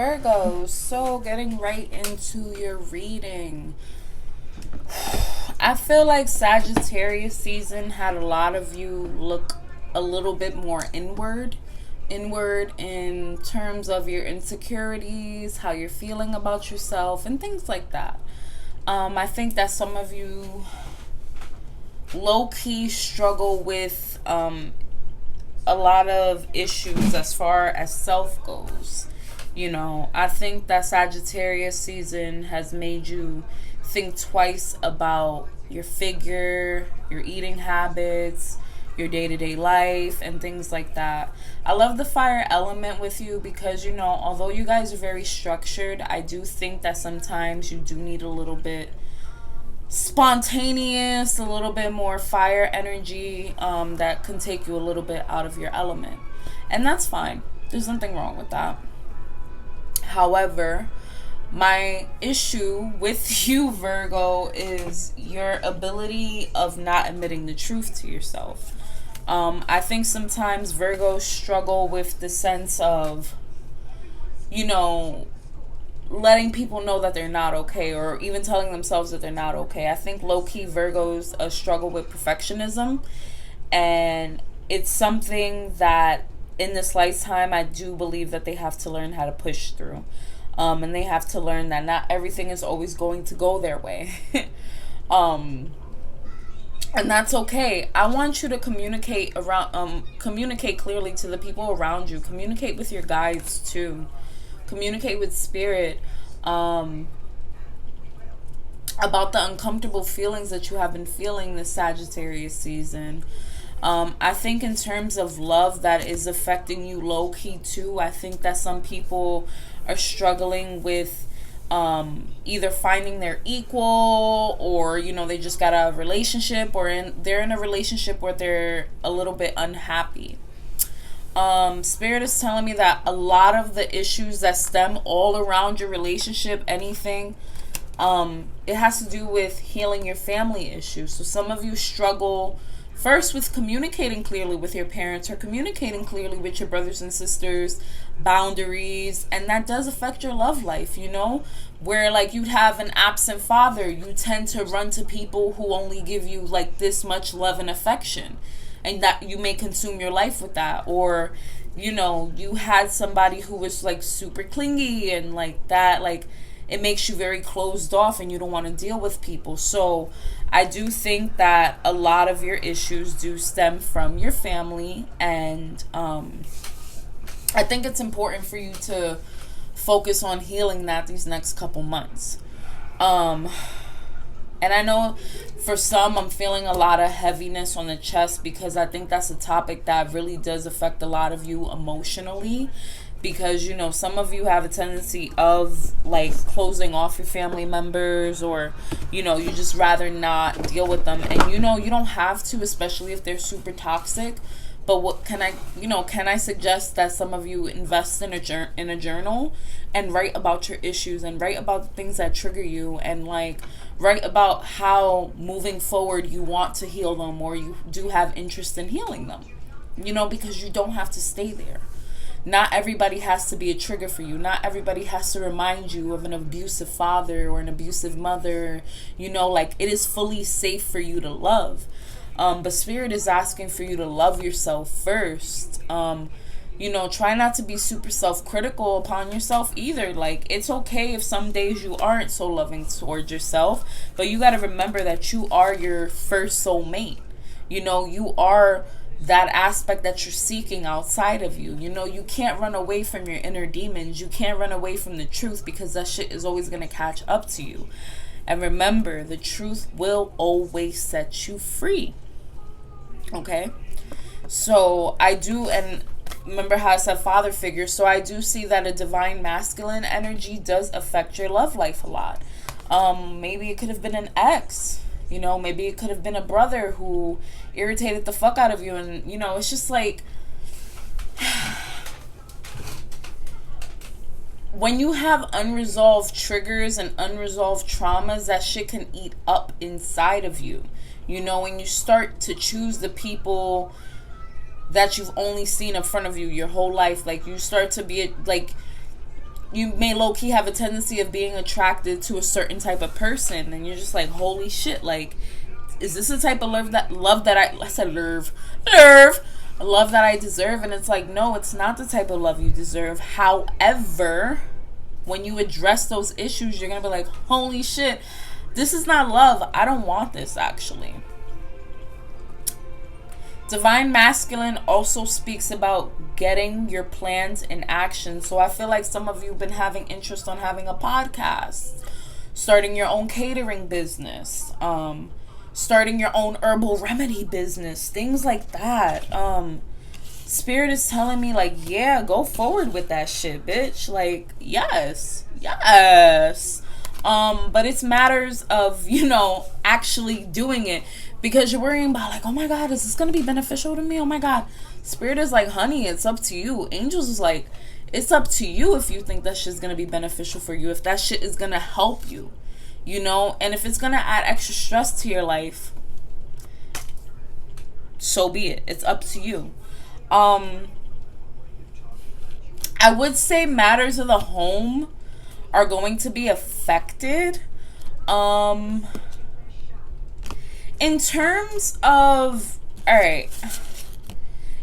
Virgo, so getting right into your reading. I feel like Sagittarius season had a lot of you look a little bit more inward in terms of your insecurities, how you're feeling about yourself, and things like that. I think that some of you low key struggle with a lot of issues as far as self goes. I think that Sagittarius season has made you think twice about your figure, your eating habits, your day to day life, and things like that. I love the fire element with you because, although you guys are very structured, I do think that sometimes you do need a little bit spontaneous, a little bit more fire energy that can take you a little bit out of your element. And that's fine. There's nothing wrong with that. However, my issue with you, Virgo, is your ability of not admitting the truth to yourself. I think sometimes Virgos struggle with the sense of, letting people know that they're not okay, or even telling themselves that they're not okay. I think low-key Virgos struggle with perfectionism, and it's something that in this lifetime I do believe that they have to learn how to push through. And they have to learn that not everything is always going to go their way. And that's okay. I want you to communicate clearly to the people around you. Communicate with your guides too. Communicate with spirit about the uncomfortable feelings that you have been feeling this Sagittarius season. I think in terms of love, that is affecting you low key too. I think that some people are struggling with either finding their equal, or they just got a relationship, or they're in a relationship where they're a little bit unhappy. Spirit is telling me that a lot of the issues that stem all around your relationship, anything, it has to do with healing your family issues. So some of you struggle first with communicating clearly with your parents, or communicating clearly with your brothers and sisters, boundaries, and that does affect your love life, where like you'd have an absent father, you tend to run to people who only give you like this much love and affection, and that you may consume your life with that. Or you had somebody who was like super clingy and like that, like it makes you very closed off and you don't want to deal with people. So I do think that a lot of your issues do stem from your family, and I think it's important for you to focus on healing that these next couple months. And I know for some, I'm feeling a lot of heaviness on the chest, because I think that's a topic that really does affect a lot of you emotionally. Because, some of you have a tendency of like closing off your family members, or, you just rather not deal with them. And, you don't have to, especially if they're super toxic. But what can I suggest that some of you invest in a journal and write about your issues, and write about the things that trigger you, and like write about how moving forward you want to heal them, or you do have interest in healing them, because you don't have to stay there. Not everybody has to be a trigger for you. Not everybody has to remind you of an abusive father or an abusive mother. Like it is fully safe for you to love. But Spirit is asking for you to love yourself first. Try not to be super self-critical upon yourself either. Like, it's okay if some days you aren't so loving towards yourself, but you got to remember that you are your first soulmate. You are that aspect that you're seeking outside of you. You can't run away from your inner demons. You can't run away from the truth, because that shit is always going to catch up to you. And remember, the truth will always set you free. Okay? So I do, and remember how I said father figure, so I do see that a divine masculine energy does affect your love life a lot. Maybe it could have been an ex. Maybe it could have been a brother who irritated the fuck out of you. And, it's just like, when you have unresolved triggers and unresolved traumas, that shit can eat up inside of you. When you start to choose the people that you've only seen in front of you your whole life, like you start to be like, you may low-key have a tendency of being attracted to a certain type of person, and you're just like, holy shit, like, is this the type of love that I said love that I deserve? And it's like, no, it's not the type of love you deserve. However, when you address those issues, you're gonna be like, holy shit, this is not love. I don't want this, actually. Divine Masculine also speaks about getting your plans in action. So I feel like some of you have been having interest on having a podcast, starting your own catering business, starting your own herbal remedy business, things like that. Spirit is telling me, like, yeah, go forward with that shit, bitch. Like, yes. But it's matters of, actually doing it. Because you're worrying about, like, oh my God, is this going to be beneficial to me? Oh my God. Spirit is like, honey, it's up to you. Angels is like, it's up to you if you think that shit's going to be beneficial for you. If that shit is going to help you, And if it's going to add extra stress to your life, so be it. It's up to you. I would say matters of the home are going to be affected. In terms of, alright,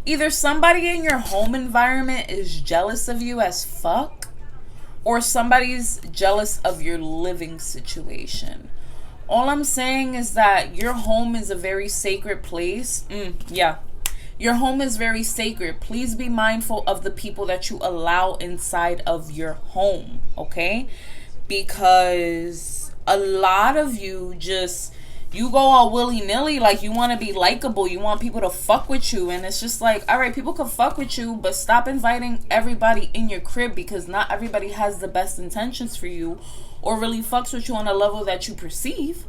either somebody in your home environment is jealous of you as fuck, or somebody's jealous of your living situation. All I'm saying is that your home is a very sacred place. Your home is very sacred. Please be mindful of the people that you allow inside of your home, okay? Because a lot of you you go all willy-nilly, like you want to be likable, you want people to fuck with you, and it's just like, all right, people can fuck with you, but stop inviting everybody in your crib, because not everybody has the best intentions for you or really fucks with you on a level that you perceive.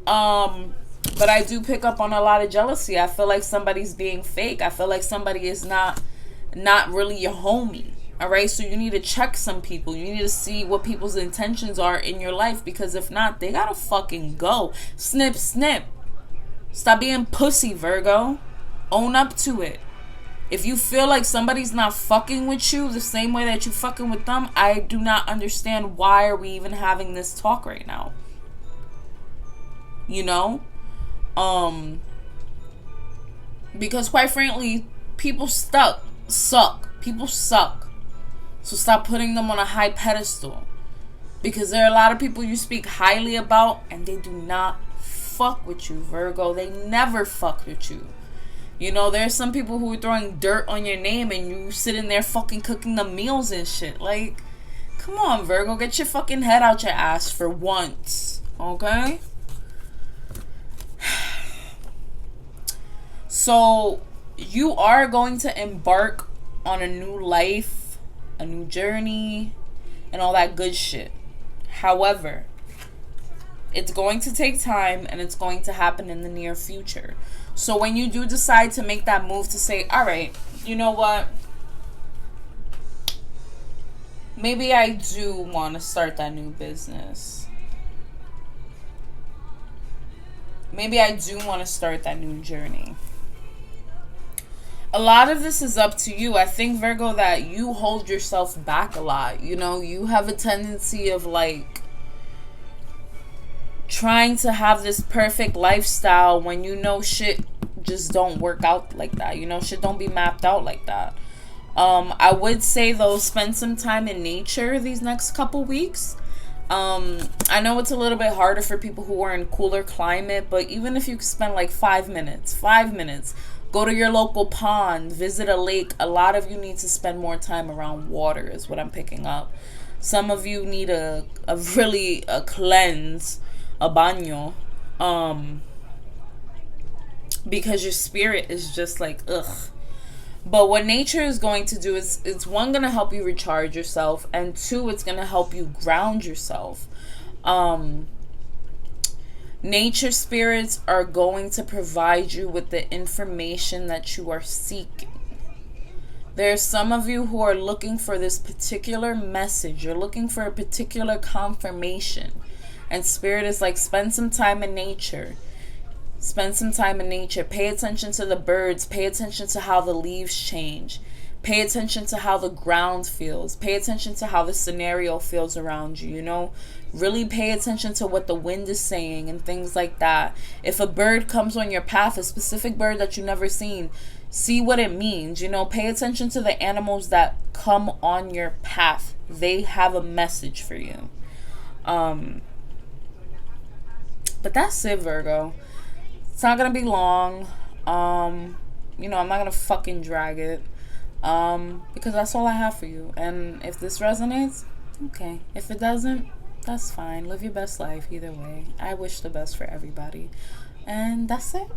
But I do pick up on a lot of jealousy. I feel like somebody's being fake. I feel like somebody is not really your homie. All right, so you need to check some people. You need to see what people's intentions are in your life, because if not, they gotta fucking go. Snip, snip. Stop being pussy, Virgo. Own up to it. If you feel like somebody's not fucking with you the same way that you fucking with them, I do not understand why are we even having this talk right now. Because quite frankly, people suck. People suck. So stop putting them on a high pedestal. Because there are a lot of people you speak highly about, and they do not fuck with you, Virgo. They never fuck with you. There's some people who are throwing dirt on your name, and you sitting there fucking cooking the meals and shit. Like, come on, Virgo. Get your fucking head out your ass for once. Okay? So, you are going to embark on a new life, a new journey, and all that good shit. However, it's going to take time, and it's going to happen in the near future. So when you do decide to make that move to say, all right, you know what? Maybe I do want to start that new business. Maybe I do want to start that new journey. A lot of this is up to you. I think, Virgo, that you hold yourself back a lot. You have a tendency of, like, trying to have this perfect lifestyle when shit just don't work out like that. Shit don't be mapped out like that. I would say, though, spend some time in nature these next couple weeks. I know it's a little bit harder for people who are in cooler climate, but even if you spend like 5 minutes, go to your local pond, visit a lake. A lot of you need to spend more time around water is what I'm picking up. Some of you need a cleanse, a baño, because your spirit is just like, ugh. But what nature is going to do is, it's one, going to help you recharge yourself, and two, it's going to help you ground yourself. Nature spirits are going to provide you with the information that you are seeking. There's some of you who are looking for this particular message. You're looking for a particular confirmation. And Spirit is like, spend some time in nature. Spend some time in nature. Pay attention to the birds. Pay attention to how the leaves change. Pay attention to how the ground feels. Pay attention to how the scenario feels around you, you know? Really pay attention to what the wind is saying and things like that. If a bird comes on your path, a specific bird that you've never seen, see what it means, you know? Pay attention to the animals that come on your path. They have a message for you. But that's it, Virgo. It's not gonna be long. You know, I'm not gonna fucking drag it. Because that's all I have for you. And if this resonates, okay. If it doesn't, that's fine. Live your best life either way. I wish the best for everybody. And that's it.